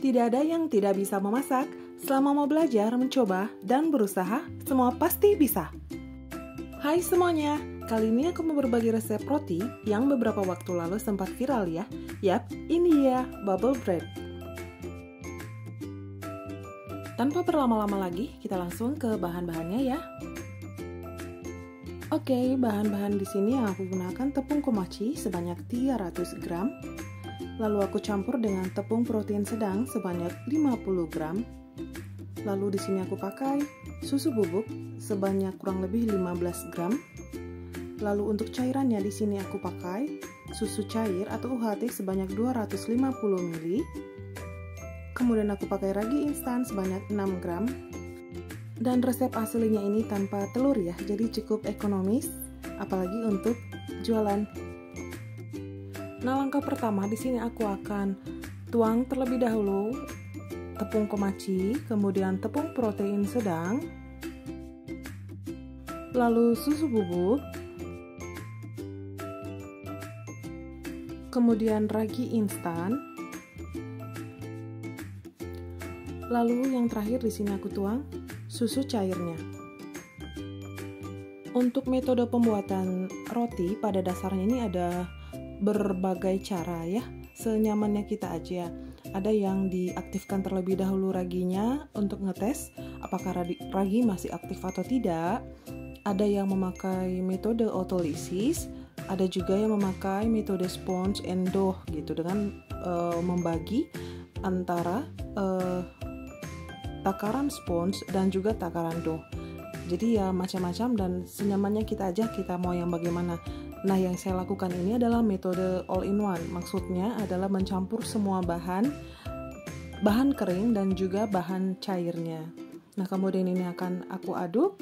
Tidak ada yang tidak bisa memasak. Selama mau belajar, mencoba, dan berusaha, semua pasti bisa. Hai semuanya, kali ini aku mau berbagi resep roti yang beberapa waktu lalu sempat viral ya. Yap, ini dia bubble bread. Tanpa berlama-lama lagi, kita langsung ke bahan-bahannya ya. Oke, bahan-bahan di sini yang aku gunakan tepung komachi sebanyak 300 gram. Lalu aku campur dengan tepung protein sedang sebanyak 50 gram. Lalu di sini aku pakai susu bubuk sebanyak kurang lebih 15 gram. Lalu untuk cairannya di sini aku pakai susu cair atau UHT sebanyak 250 ml. Kemudian aku pakai ragi instan sebanyak 6 gram. Dan resep aslinya ini tanpa telur ya, jadi cukup ekonomis, apalagi untuk jualan. Nah, langkah pertama di sini aku akan tuang terlebih dahulu tepung komachi, kemudian tepung protein sedang, lalu susu bubuk, kemudian ragi instan, lalu yang terakhir di sini aku tuang susu cairnya. Untuk metode pembuatan roti pada dasarnya ini ada berbagai cara ya, senyamannya kita aja. Ada yang diaktifkan terlebih dahulu raginya untuk ngetes apakah ragi masih aktif atau tidak. Ada yang memakai metode autolysis, ada juga yang memakai metode sponge and dough gitu, dengan membagi antara takaran sponge dan juga takaran dough. Jadi ya macam-macam dan senyamannya kita aja, kita mau yang bagaimana. Nah, yang saya lakukan ini adalah metode all in one. Maksudnya adalah mencampur semua bahan kering dan juga bahan cairnya. Nah, kemudian ini akan aku aduk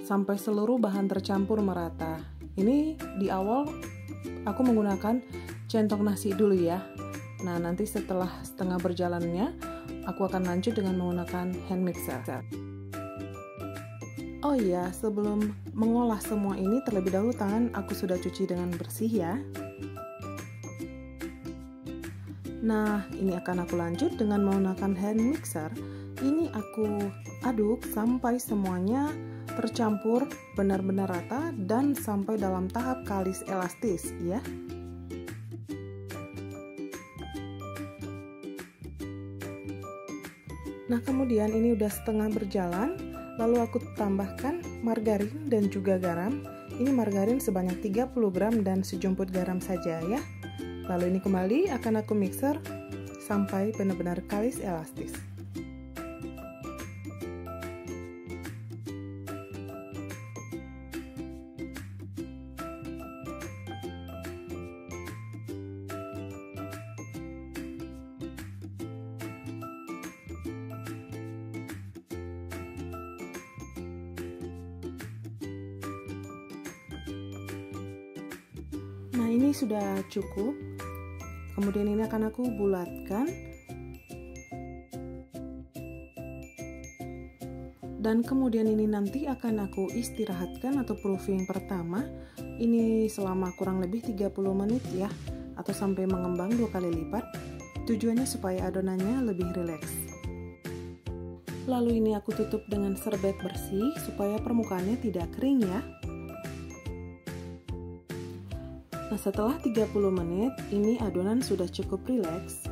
sampai seluruh bahan tercampur merata. Ini di awal aku menggunakan centong nasi dulu ya. Nah, nanti setelah setengah berjalannya, aku akan lanjut dengan menggunakan hand mixer. Oh iya, sebelum mengolah semua ini terlebih dahulu tangan aku sudah cuci dengan bersih ya. Nah, ini akan aku lanjut dengan menggunakan hand mixer. Ini aku aduk sampai semuanya tercampur benar-benar rata dan sampai dalam tahap kalis elastis ya. Nah, kemudian ini udah setengah berjalan. Lalu aku tambahkan margarin dan juga garam. Ini margarin sebanyak 30 gram dan sejumput garam saja ya. Lalu ini kembali akan aku mixer sampai benar-benar kalis elastis. Nah, ini sudah cukup. Kemudian ini akan aku bulatkan. Dan kemudian ini nanti akan aku istirahatkan atau proofing pertama. Ini selama kurang lebih 30 menit ya, atau sampai mengembang 2 kali lipat. Tujuannya supaya adonannya lebih rileks. Lalu ini aku tutup dengan serbet bersih supaya permukaannya tidak kering ya. Nah, setelah 30 menit, ini adonan sudah cukup rileks.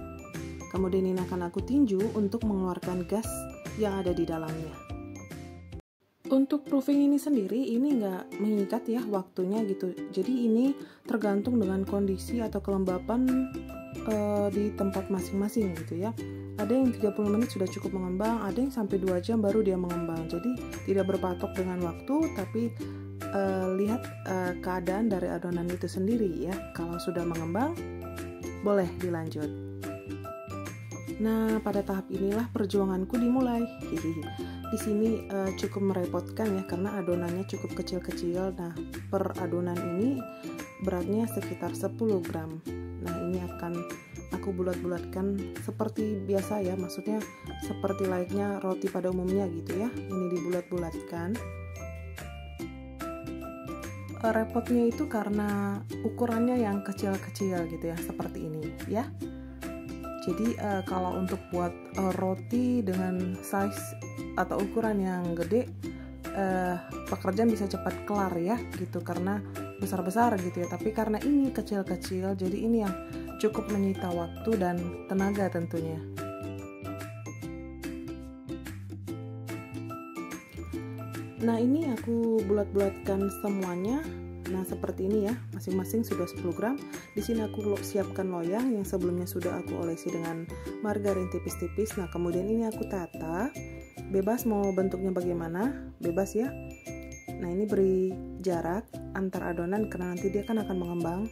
Kemudian ini akan aku tinju untuk mengeluarkan gas yang ada di dalamnya. Untuk proofing ini sendiri, ini nggak mengikat ya waktunya gitu. Jadi ini tergantung dengan kondisi atau kelembapan di tempat masing-masing gitu ya. Ada yang 30 menit sudah cukup mengembang, ada yang sampai 2 jam baru dia mengembang. Jadi tidak berpatok dengan waktu, tapi lihat keadaan dari adonan itu sendiri ya. Kalau sudah mengembang, boleh dilanjut. Nah, pada tahap inilah perjuanganku dimulai. Di sini cukup merepotkan ya, karena adonannya cukup kecil-kecil. Nah, per adonan ini beratnya sekitar 10 gram. Nah, ini akan aku bulat-bulatkan seperti biasa ya, maksudnya seperti layaknya roti pada umumnya gitu ya. Ini dibulat-bulatkan. Repotnya itu karena ukurannya yang kecil-kecil gitu ya, seperti ini ya. Jadi kalau untuk buat roti dengan size atau ukuran yang gede, pekerjaan bisa cepat kelar ya gitu, karena besar-besar gitu ya. Tapi karena ini kecil-kecil, jadi ini yang cukup menyita waktu dan tenaga tentunya. Nah, ini aku bulat-bulatkan semuanya. Nah, seperti ini ya, masing-masing sudah 10 gram. Di sini aku siapkan loyang yang sebelumnya sudah aku olesi dengan margarin tipis-tipis. Nah, kemudian ini aku tata. Bebas mau bentuknya bagaimana, bebas ya. Nah, ini beri jarak antar adonan karena nanti dia kan akan mengembang.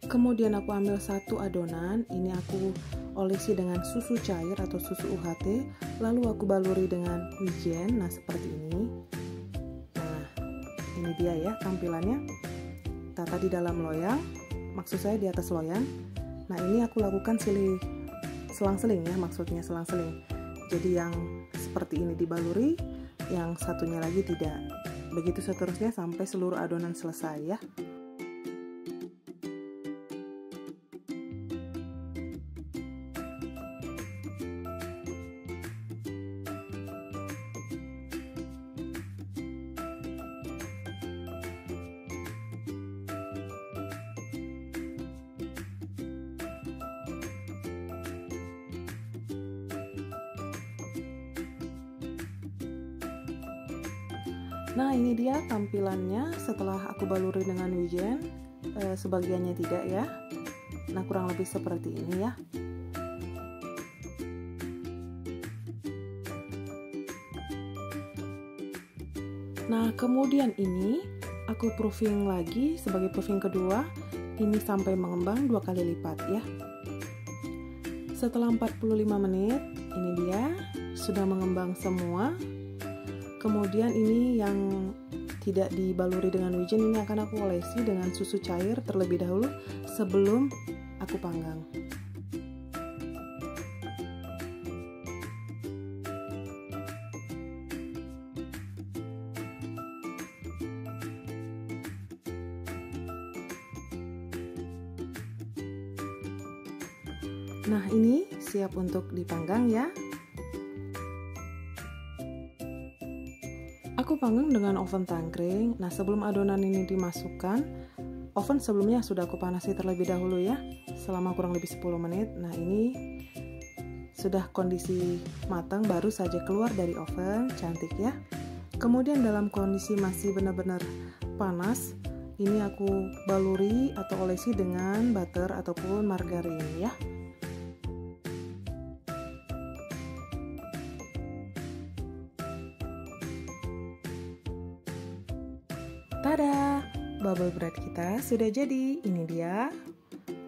Kemudian aku ambil satu adonan, ini aku olesi dengan susu cair atau susu UHT, lalu aku baluri dengan wijen. Nah, seperti ini. Ini dia ya tampilannya, tata di dalam loyang, maksud saya di atas loyang. Nah, ini aku lakukan selang-seling ya, maksudnya selang-seling. Jadi yang seperti ini dibaluri, yang satunya lagi tidak. Begitu seterusnya sampai seluruh adonan selesai ya. Nah, ini dia tampilannya setelah aku baluri dengan wijen, sebagiannya tidak ya. Nah, kurang lebih seperti ini ya. Nah, kemudian ini aku proofing lagi sebagai proofing kedua, ini sampai mengembang 2 kali lipat ya. Setelah 45 menit, ini dia sudah mengembang semua. Kemudian ini yang tidak dibaluri dengan wijen, ini akan aku olesi dengan susu cair terlebih dahulu sebelum aku panggang. Nah, ini siap untuk dipanggang ya. Aku panggang dengan oven tangkring. Nah, sebelum adonan ini dimasukkan, oven sebelumnya sudah aku panasi terlebih dahulu ya, selama kurang lebih 10 menit. Nah, ini sudah kondisi matang, baru saja keluar dari oven, cantik ya. Kemudian dalam kondisi masih benar-benar panas, ini aku baluri atau olesi dengan butter ataupun margarin ya. Tada, bubble bread kita sudah jadi. Ini dia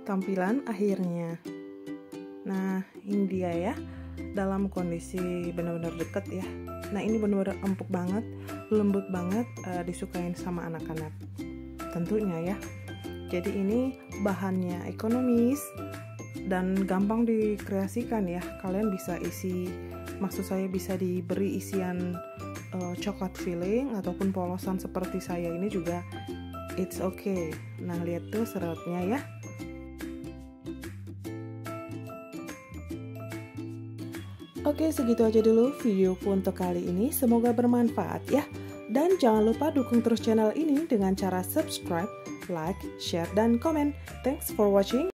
tampilan akhirnya. Nah, ini dia ya, dalam kondisi benar-benar deket ya. Nah, ini benar-benar empuk banget, lembut banget, disukain sama anak-anak tentunya ya. Jadi ini bahannya ekonomis dan gampang dikreasikan ya. Kalian bisa isi, maksud saya bisa diberi isian coklat filling ataupun polosan seperti saya ini juga it's okay. Nah, lihat tuh serutnya ya. Oke, segitu aja dulu videoku untuk kali ini. Semoga bermanfaat ya. Dan jangan lupa dukung terus channel ini dengan cara subscribe, like, share, dan komen. Thanks for watching.